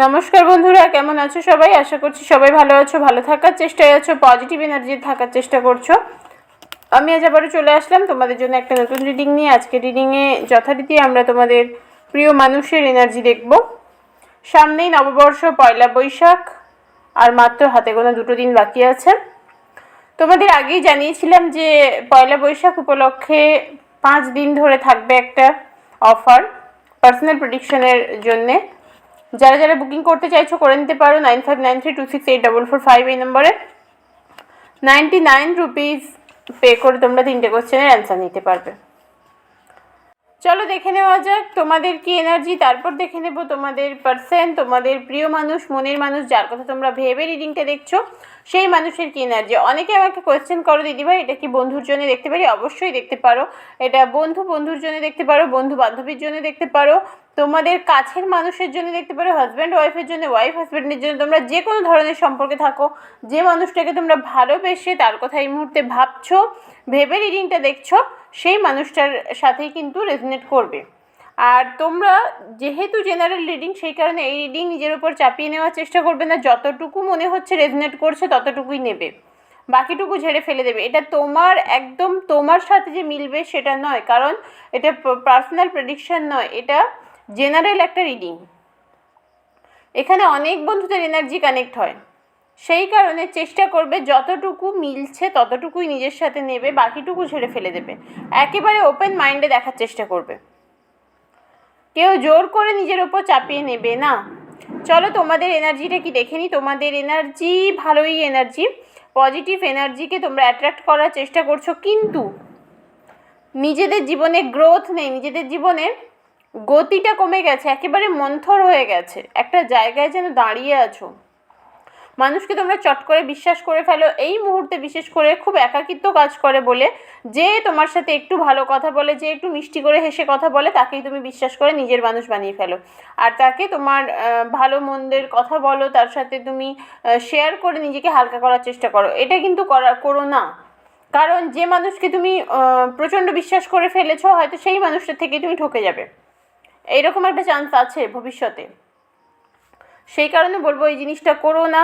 নমস্কার বন্ধুরা, কেমন আছো সবাই? আশা করছি সবাই ভালো আছো, ভালো থাকার চেষ্টায় আছো, পজিটিভ এনার্জি থাকার চেষ্টা করছো। আমি আজ আবারও চলে আসলাম তোমাদের জন্য একটা নতুন রিডিং নিয়ে। আজকে রিডিংয়ে যথারীতি আমরা তোমাদের প্রিয় মানুষের এনার্জি দেখব। সামনেই নববর্ষ, পয়লা বৈশাখ, আর মাত্র হাতে গোনা 2 দিন বাকি আছে। তোমাদের আগেই জানিয়েছিলাম যে পয়লা বৈশাখ উপলক্ষে 5 দিন ধরে থাকবে একটা অফার পার্সোনাল প্রেডিকশনের জন্যে। যারা যারা বুকিং করতে চাইছো করে নিতে পারো 9593268445 এই নম্বরে 99 রুপিস পে করে তোমরা 3টে কোশ্চেনের অ্যান্সার নিতে পারবে। চলো দেখে নেওয়া যাক তোমাদের কি এনার্জি, তারপর দেখে নেব তোমাদের পার্সন, তোমাদের প্রিয় মানুষ, মনের মানুষ, যার কথা তোমরা ভেবে রিডিংটা দেখছো, সেই মানুষের কি এনার্জি। অনেকে আমাকে কোয়েশ্চেন করো, দিদিভাই এটা কি বন্ধুর জন্য দেখতে পারি? অবশ্যই দেখতে পারো। এটা বন্ধুর জন্য দেখতে পারো, বন্ধু বান্ধবীর জন্য দেখতে পারো, তোমাদের কাছের মানুষের জন্য দেখতে পারো, হাজব্যান্ড ওয়াইফের জন্য, ওয়াইফ হাজব্যান্ডের জন্য। তোমরা যে কোনো ধরনের সম্পর্কে থাকো, যে মানুষটাকে তোমরা ভালোবেসে তার কথা এই মুহূর্তে ভাবছো, ভেবে রিডিংটা দেখছো, সেই মানুষটার সাথেই কিন্তু রেজনেট করবে। আর তোমরা যেহেতু জেনারেল রিডিং, সেই কারণে এই রিডিং নিজের উপর চাপিয়ে নেওয়ার চেষ্টা করবে না। যতটুকু মনে হচ্ছে রেজনেট করছে ততটুকুই নেবে, বাকিটুকু ঝেড়ে ফেলে দেবে। এটা তোমার একদম তোমার সাথে যে মিলবে সেটা নয়, কারণ এটা পার্সোনাল প্রেডিকশন নয়, এটা জেনারেল একটা রিডিং। এখানে অনেক বন্ধুদের এনার্জি কানেক্ট হয়, সেই কারণে চেষ্টা করবে যতটুকু মিলছে ততটুকুই নিজের সাথে নেবে, বাকিটুকু ঝেড়ে ফেলে দেবে। একেবারে ওপেন মাইন্ডে দেখার চেষ্টা করবে, কেউ জোর করে নিজের ওপর চাপিয়ে নেবে না। চলো তোমাদের এনার্জিটা কি দেখে নিই। তোমাদের এনার্জি ভালোই এনার্জি, পজিটিভ এনার্জিকে তোমরা অ্যাট্রাক্ট করার চেষ্টা করছো, কিন্তু নিজেদের জীবনে গ্রোথ নেই, নিজেদের জীবনে গতিটা কমে গেছে, একেবারে মন্থর হয়ে গেছে, একটা জায়গায় যেন দাঁড়িয়ে আছো। মানুষকে তোমরা চট করে বিশ্বাস করে ফেলো এই মুহূর্তে, বিশেষ করে খুব একাকিত্ব কাজ করে বলে। যে তোমার সাথে একটু ভালো কথা বলে, যে একটু মিষ্টি করে হেসে কথা বলে, তাকেই তুমি বিশ্বাস করে নিজের মানুষ বানিয়ে ফেলো। আর তাকে তোমার ভালো মন্দের কথা বলো, তার সাথে তুমি শেয়ার করে নিজেকে হালকা করার চেষ্টা করো। এটা কিন্তু করো না, কারণ যে মানুষকে তুমি প্রচণ্ড বিশ্বাস করে ফেলেছো, হয়তো সেই মানুষটা থেকে তুমি ঠকে যাবে, এইরকম একটা চান্স আছে ভবিষ্যতে। সেই কারণে বলবো এই জিনিসটা করো না।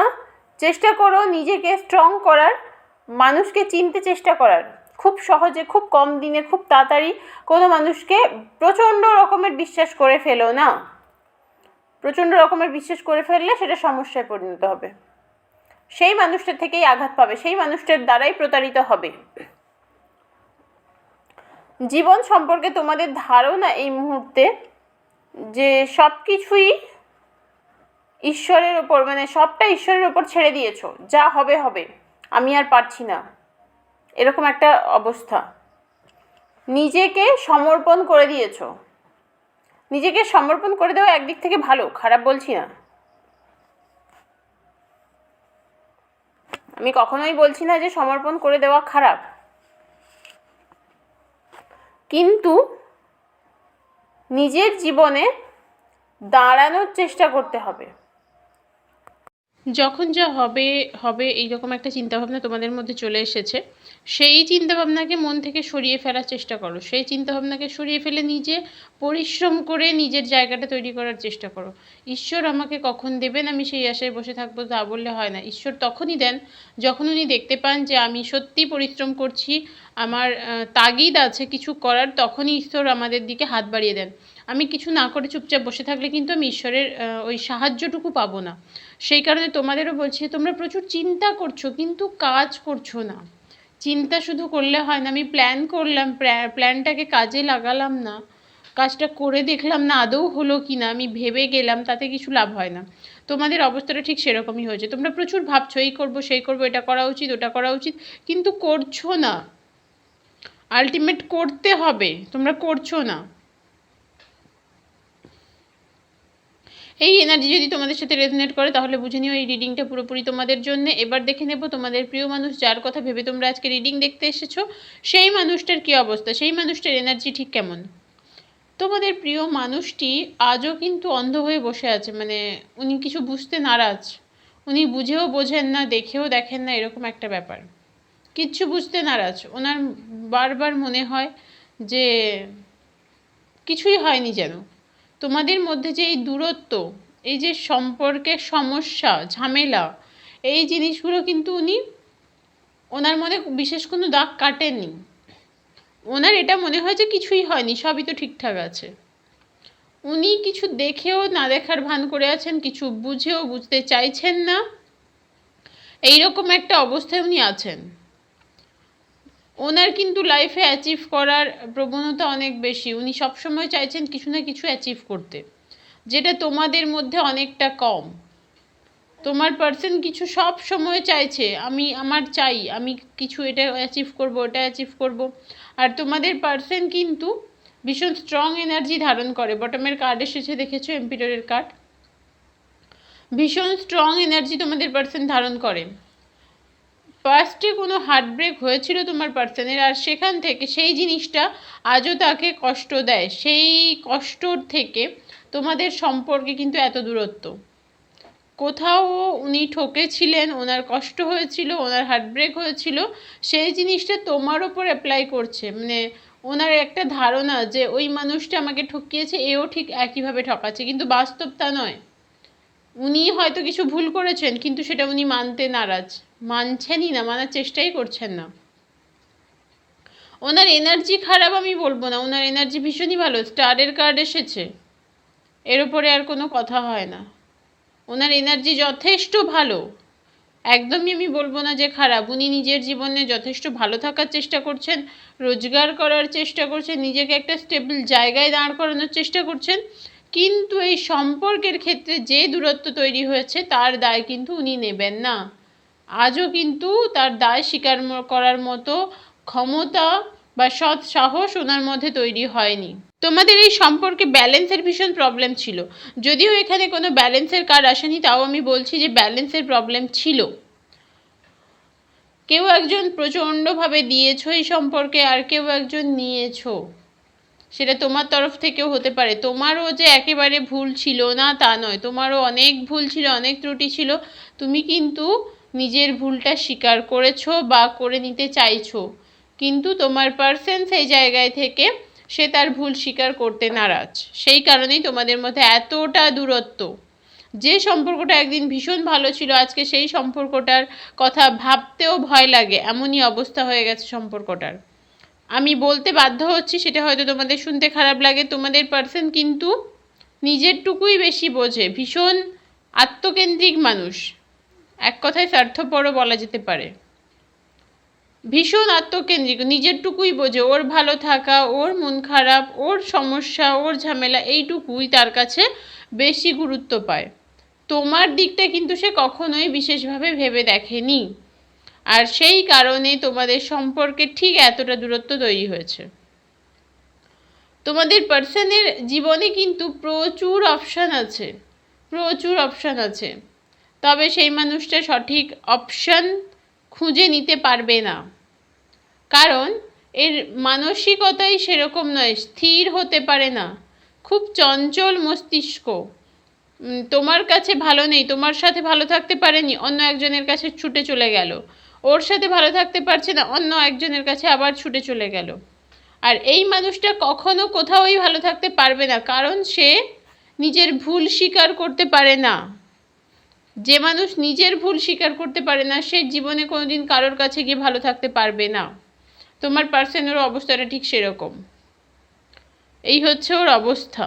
চেষ্টা করো নিজেকে স্ট্রং করার, মানুষকে চিনতে চেষ্টা করার। খুব সহজে, খুব কম দিনে, খুব তাড়াতাড়ি কোনো মানুষকে প্রচণ্ড রকমের বিশ্বাস করে ফেলো না। প্রচণ্ড রকমের বিশ্বাস করে ফেললে সেটা সমস্যায় পরিণত হবে, সেই মানুষটার থেকেই আঘাত পাবে, সেই মানুষটার দ্বারাই প্রতারিত হবে। জীবন সম্পর্কে তোমাদের ধারণা এই মুহূর্তে যে সব কিছুই ঈশ্বরের ওপর, মানে সবটা ঈশ্বরের ওপর ছেড়ে দিয়েছো, যা হবে হবে, আমি আর পারছি না, এরকম একটা অবস্থা। নিজেকে সমর্পণ করে দিয়েছো। নিজেকে সমর্পণ করে দেওয়া একদিক থেকে ভালো, খারাপ বলছি না, আমি কখনোই বলছি না যে সমর্পণ করে দেওয়া খারাপ, কিন্তু নিজের জীবনে দাঁড়ানোর চেষ্টা করতে হবে। যখন যা হবে হবে এইরকম একটা চিন্তাভাবনা তোমাদের মধ্যে চলে এসেছে, সেই চিন্তাভাবনাকে মন থেকে সরিয়ে ফেলার চেষ্টা করো। সেই চিন্তাভাবনাকে সরিয়ে ফেলে নিজে পরিশ্রম করে নিজের জায়গাটা তৈরি করার চেষ্টা করো। ঈশ্বর আমাকে কখন দেবেন আমি সেই আশায় বসে থাকবো তা বললে হয় না। ঈশ্বর তখনই দেন যখন উনি দেখতে পান যে আমি সত্যি পরিশ্রম করছি, আমার তাগিদ আছে কিছু করার, তখনই ঈশ্বর আমাদের দিকে হাত বাড়িয়ে দেন। আমি কিছু না করে চুপচাপ বসে থাকলে কিন্তু আমি ঈশ্বরের ওই সাহায্যটুকু পাবো না। সেই কারণে তোমাদেরও বলছি, তোমরা প্রচুর চিন্তা করছো কিন্তু কাজ করছো না। চিন্তা শুধু করলে হয় না। আমি প্ল্যান করলাম, প্ল্যানটাকে কাজে লাগালাম না, কাজটা করে দেখলাম না আদৌ হলো কি না, আমি ভেবে গেলাম, তাতে কিছু লাভ হয় না। তোমাদের অবস্থাটা ঠিক সেরকমই হয়েছে। তোমরা প্রচুর ভাবছো এই করবো সেই করবো, এটা করা উচিত ওটা করা উচিত, কিন্তু করছো না। আলটিমেট করতে হবে, তোমরা করছো না। এই এনার্জি যদি তোমাদের সাথে রেজনেট করে তাহলে বুঝে নিও এই রিডিংটা পুরোপুরি তোমাদের জন্য। এবার দেখে নেব তোমাদের প্রিয় মানুষ, যার কথা ভেবে তোমরা আজকে রিডিং দেখতে এসেছো, সেই মানুষটার কী অবস্থা, সেই মানুষটার এনার্জি ঠিক কেমন। তোমাদের প্রিয় মানুষটি আজও কিন্তু অন্ধ হয়ে বসে আছে, মানে উনি কিছু বুঝতে নারাজ, উনি বুঝেও বোঝেন না, দেখেও দেখেন না, এরকম একটা ব্যাপার। কিচ্ছু বুঝতে নারাজ, ওনার বারবার মনে হয় যে কিছুই হয়নি যেন। তোমাদের মধ্যে যে এই দূরত্ব, এই যে সম্পর্কের সমস্যা, ঝামেলা, এই জিনিসগুলো কিন্তু উনি ওনার মনে বিশেষ কোনো দাগ কাটেননি। ওনার এটা মনে হয় যে কিছুই হয়নি, সবই তো ঠিকঠাক আছে। উনি কিছু দেখেও না দেখার ভান করে আছেন, কিছু বুঝেও বুঝতে চাইছেন না, এইরকম একটা অবস্থায় উনি আছেন। ওনার কিন্তু লাইফে অ্যাচিভ করার প্রবণতা অনেক বেশি। উনি সবসময় চাইছেন কিছু না কিছু অ্যাচিভ করতে, যেটা তোমাদের মধ্যে অনেকটা কম। তোমার পার্সন কিছু সব সময় চাইছে, আমি কিছু এটা অ্যাচিভ করব, ওটা অ্যাচিভ করব। আর তোমাদের পার্সন কিন্তু ভীষণ স্ট্রং এনার্জি ধারণ করে। বটমের কার্ড এসেছে, দেখেছো, এম্পিরারের কার্ড। ভীষণ স্ট্রং এনার্জি তোমাদের পার্সন ধারণ করে। ফার্স্টে কোনো হার্টব্রেক হয়েছিল তোমার পার্সনের, আর সেখান থেকে সেই জিনিসটা আজও তাকে কষ্ট দেয়। সেই কষ্টর থেকে তোমাদের সম্পর্কে কিন্তু এত দূরত্ব। কোথাও উনি ঠকেছিলেন, ওনার কষ্ট হয়েছিল, ওনার হার্টব্রেক হয়েছিল, সেই জিনিসটা তোমার ওপর অ্যাপ্লাই করছে। মানে ওনার একটা ধারণা যে ওই মানুষটা আমাকে ঠকিয়েছে, এও ঠিক একইভাবে ঠকাচ্ছে, কিন্তু বাস্তব তা নয়। উনি হয়তো কিছু ভুল করেছেন, কিন্তু সেটা উনি মানতে নারাজ, মানছেনই না, মানার চেষ্টাই করছেন না। ওনার এনার্জি খারাপ আমি বলবো না, ওনার এনার্জি ভীষণই ভালো। স্টারের কার্ড এসেছে, এর উপরে আর কোনো কথা হয় না। ওনার এনার্জি যথেষ্ট ভালো, একদমই আমি বলবো না যে খারাপ। উনি নিজের জীবনে যথেষ্ট ভালো থাকার চেষ্টা করছেন, রোজগার করার চেষ্টা করছেন, নিজেকে একটা স্টেবল জায়গায় দাঁড় করানোর চেষ্টা করছেন। কিন্তু এই সম্পর্কের ক্ষেত্রে যে দূরত্ব তৈরি হয়েছে তার দায় কিন্তু উনি নেবেন না। আজও কিন্তু তার দায় স্বীকার করার মতো ক্ষমতা বা সৎ সাহস ওনার মধ্যে তৈরি হয়নি। তোমাদের এই সম্পর্কে ব্যালেন্সের ভীষণ প্রবলেম ছিল। যদিও এখানে কোনো ব্যালেন্সের কার্ড আসেনি, তাও আমি বলছি যে ব্যালেন্সের প্রবলেম ছিল। কেউ একজন প্রচণ্ডভাবে দিয়েছো এই সম্পর্কে, আর কেউ একজন নিয়েছো। সেটা তোমার তরফ থেকেও হতে পারে। তোমারও যে একেবারে ভুল ছিল না তা নয়, তোমারও অনেক ভুল ছিল, অনেক ত্রুটি ছিল। তুমি কিন্তু নিজের ভুলটা স্বীকার করেছো বা করে নিতে চাইছো, কিন্তু তোমার পার্সন সেই জায়গায় থেকে সে তার ভুল স্বীকার করতে নারাজ। সেই কারণেই তোমাদের মধ্যে এতটা দূরত্ব। যে সম্পর্কটা একদিন ভীষণ ভালো ছিল, আজকে সেই সম্পর্কটার কথা ভাবতেও ভয় লাগে, এমনই অবস্থা হয়ে গেছে সম্পর্কটার। আমি বলতে বাধ্য হচ্ছি, সেটা হয়তো তোমাদের শুনতে খারাপ লাগে, তোমাদের পার্সন কিন্তু নিজেরটুকুই বেশি বোঝে। ভীষণ আত্মকেন্দ্রিক মানুষ, এক কথায় স্বার্থপরও বলা যেতে পারে। ভীষণ আত্মকেন্দ্রিক, নিজেরটুকুই বোঝে। ওর ভালো থাকা, ওর মন খারাপ, ওর সমস্যা, ওর ঝামেলা, এইটুকুই তার কাছে বেশি গুরুত্ব পায়। তোমার দিকটা কিন্তু সে কখনোই বিশেষভাবে ভেবে দেখেনি। আর সেই কারণে তোমাদের সম্পর্কে ঠিক এতটা দূরত্ব তৈরি হয়েছে। তোমাদের পার্সনের জীবনে কিন্তু প্রচুর অপশান আছে, প্রচুর অপশান আছে, তবে সেই মানুষটা সঠিক অপশান খুঁজে নিতে পারবে না। কারণ এর মানসিকতাই সেরকম নয়, স্থির হতে পারে না, খুব চঞ্চল মস্তিষ্ক। তোমার কাছে ভালো নেই, তোমার সাথে ভালো থাকতে পারেনি, অন্য একজনের কাছে ছুটে চলে গেল। ওর সাথে ভালো থাকতে পারছে না, অন্য একজনের কাছে আবার ছুটে চলে গেল। আর এই মানুষটা কখনো কোথাওই ভালো থাকতে পারবে না, কারণ সে নিজের ভুল স্বীকার করতে পারে না। যে মানুষ নিজের ভুল স্বীকার করতে পারে না, সে জীবনে কোনোদিন কারোর কাছে গিয়ে ভালো থাকতে পারবে না। তোমার পার্সনের অবস্থাটা ঠিক সেরকম। এই হচ্ছে ওর অবস্থা।